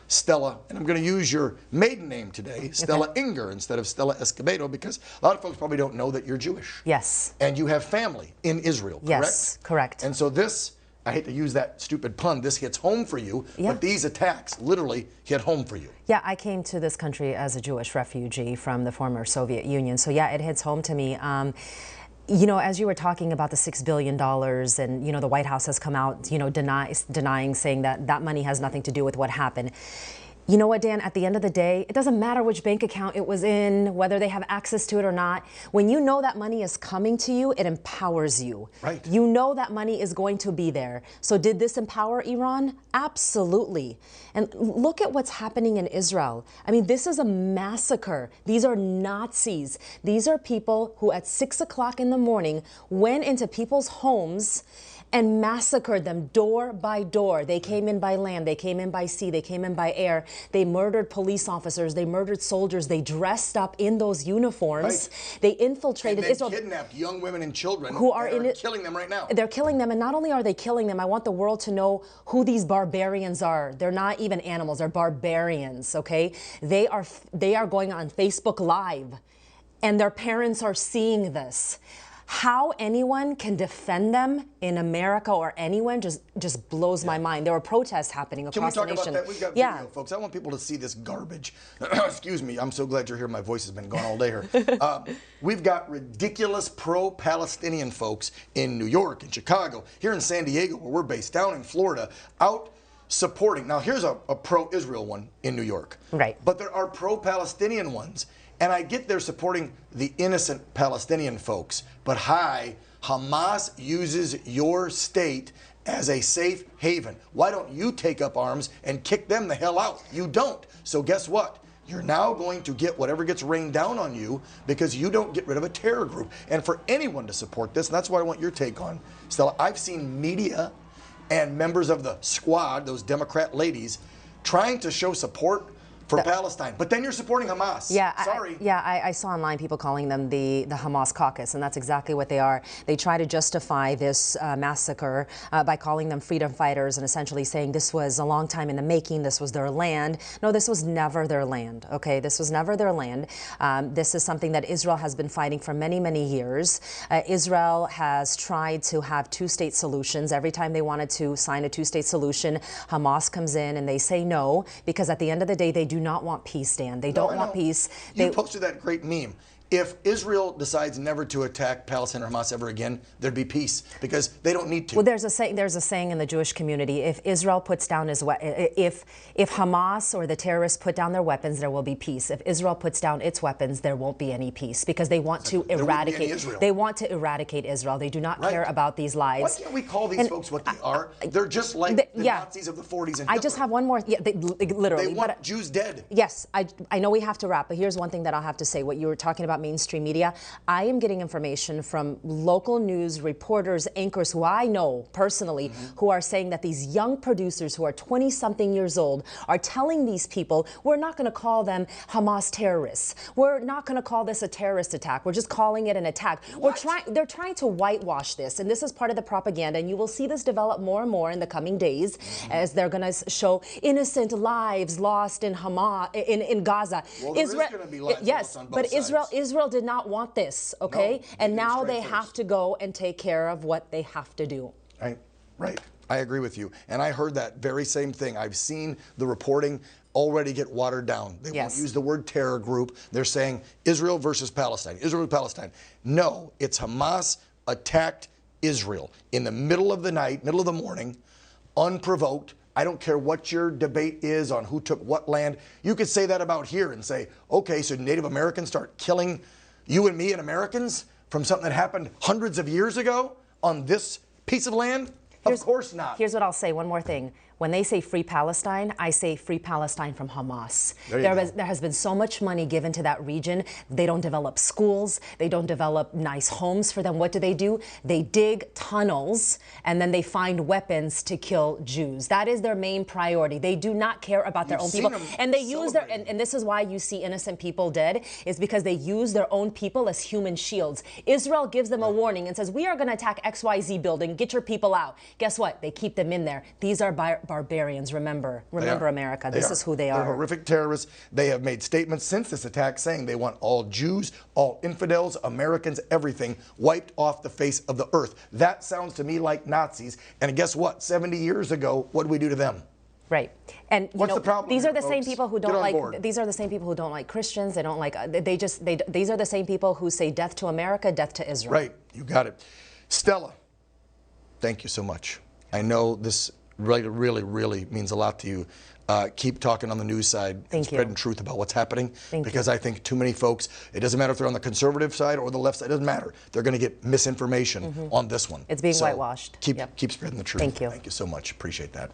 Stella, and I'm going to use your maiden name today, Stella Inger, instead of Stella Escobedo, because a lot of folks probably don't know that you're Jewish. Yes. And you have family in Israel, correct? Yes, correct. And so this, I hate to use that stupid pun, this hits home for you, but these attacks literally hit home for you. Yeah, I came to this country as a Jewish refugee from the former Soviet Union. So yeah, it hits home to me. You know, as you were talking about the $6 billion and, you know, the White House has come out, you know, denying, saying that that money has nothing to do with what happened. You know what, Dan, at the end of the day, it doesn't matter which bank account it was in, whether they have access to it or not. When you know that money is coming to you, it empowers you. Right. You know that money is going to be there. So did this empower Iran? Absolutely. And look at what's happening in Israel. I mean, this is a massacre. These are Nazis. These are people who at 6 o'clock in the morning went into people's homes and massacred them door by door. They came in by land, they came in by sea, they came in by air. They murdered police officers, they murdered soldiers, they dressed up in those uniforms. Right. They infiltrated Israel. They kidnapped young women and children who are killing them right now. They're killing them, and not only are they killing them, I want the world to know who these barbarians are. They're not even animals, they're barbarians, okay? They are going on Facebook Live, and their parents are seeing this. How anyone can defend them in America or anyone just blows my mind. There were protests happening across the nation. Can we talk about that? We've got video, folks. I want people to see this garbage. Excuse me. I'm so glad you're here. My voice has been gone all day here. We've got ridiculous pro-Palestinian folks in New York, in Chicago, here in San Diego, where we're based, down in Florida, out supporting. Now, here's a pro-Israel one in New York. Right. But there are pro-Palestinian ones. And I get they're supporting the innocent Palestinian folks, but Hamas uses your state as a safe haven. Why don't you take up arms and kick them the hell out? You don't. So guess what? You're now going to get whatever gets rained down on you because you don't get rid of a terror group. And for anyone to support this, and that's what I want your take on, Stella, I've seen media and members of the squad, those Democrat ladies, trying to show support for Palestine, but then you're supporting Hamas. Yeah, sorry. I saw online people calling them the Hamas caucus, and that's exactly what they are. They try to justify this massacre by calling them freedom fighters and essentially saying this was a long time in the making, this was their land. No, this was never their land, okay? This was never their land. This is something that Israel has been fighting for many, many years. Israel has tried to have two-state solutions. Every time they wanted to sign a two-state solution, Hamas comes in and they say no, because at the end of the day, they do not want peace, Dan. They don't want peace. You posted that great meme. If Israel decides never to attack Palestine or Hamas ever again, there'd be peace because they don't need to. Well, there's a saying in the Jewish community: if Israel puts down if Hamas or the terrorists put down their weapons, there will be peace. If Israel puts down its weapons, there won't be any peace because they want to eradicate. They want to eradicate Israel. They do not care about these lies. Why can't we call these folks what they are? They're just like the Nazis of the 40s and Hitler. I just have one more. Yeah, literally. They want Jews dead. Yes, I know we have to wrap, but here's one thing that I'll have to say. What you were talking about mainstream media, I am getting information from local news reporters, anchors who I know personally, who are saying that these young producers who are 20-something years old are telling these people, we're not going to call them Hamas terrorists. We're not going to call this a terrorist attack. We're just calling it an attack. They're trying to whitewash this, and this is part of the propaganda, and you will see this develop more and more in the coming days as they're going to show innocent lives lost in Hamas, in Gaza. Well, there is going to be lives lost on both sides. Israel did not want this, okay? No, and now they have to go and take care of what they have to do. Right. I agree with you. And I heard that very same thing. I've seen the reporting already get watered down. They won't use the word terror group. They're saying Israel versus Palestine. Israel versus Palestine. No, it's Hamas attacked Israel in the middle of the night, middle of the morning, unprovoked. I don't care what your debate is on who took what land. You could say that about here and say, okay, so Native Americans start killing you and me and Americans from something that happened hundreds of years ago on this piece of land? Of course not. Here's what I'll say, one more thing. When they say free Palestine, I say free Palestine from Hamas. There has been so much money given to that region. They don't develop schools. They don't develop nice homes for them. What do? They dig tunnels, and then they find weapons to kill Jews. That is their main priority. They do not care about their own people. And they use and this is why you see innocent people dead, is because they use their own people as human shields. Israel gives them a warning and says, we are going to attack XYZ building. Get your people out. Guess what? They keep them in there. These are barbarians. Remember, They are. America. They This are. is who they They're are. horrific terrorists. They have made statements since this attack saying they want all Jews, all infidels, Americans, everything wiped off the face of the earth. That sounds to me like Nazis. And guess what? 70 years ago, what did we do to them? Right, and What's the problem these here, are the same folks? people who Get don't on like. board. These are the same people who don't like Christians. They don't like. These are the same people who say death to America, death to Israel. Right, you got it. Stella, thank you so much. I know this really means a lot to you. Keep talking on the news side and Thank you. spreading truth about what's happening. Thank because I think too many folks, it doesn't matter if they're on the conservative side or the left side, it doesn't matter. They're going to get misinformation on this one. It's being So whitewashed. Keep Yep. keep spreading the truth. Thank you. Thank you so much. Appreciate that.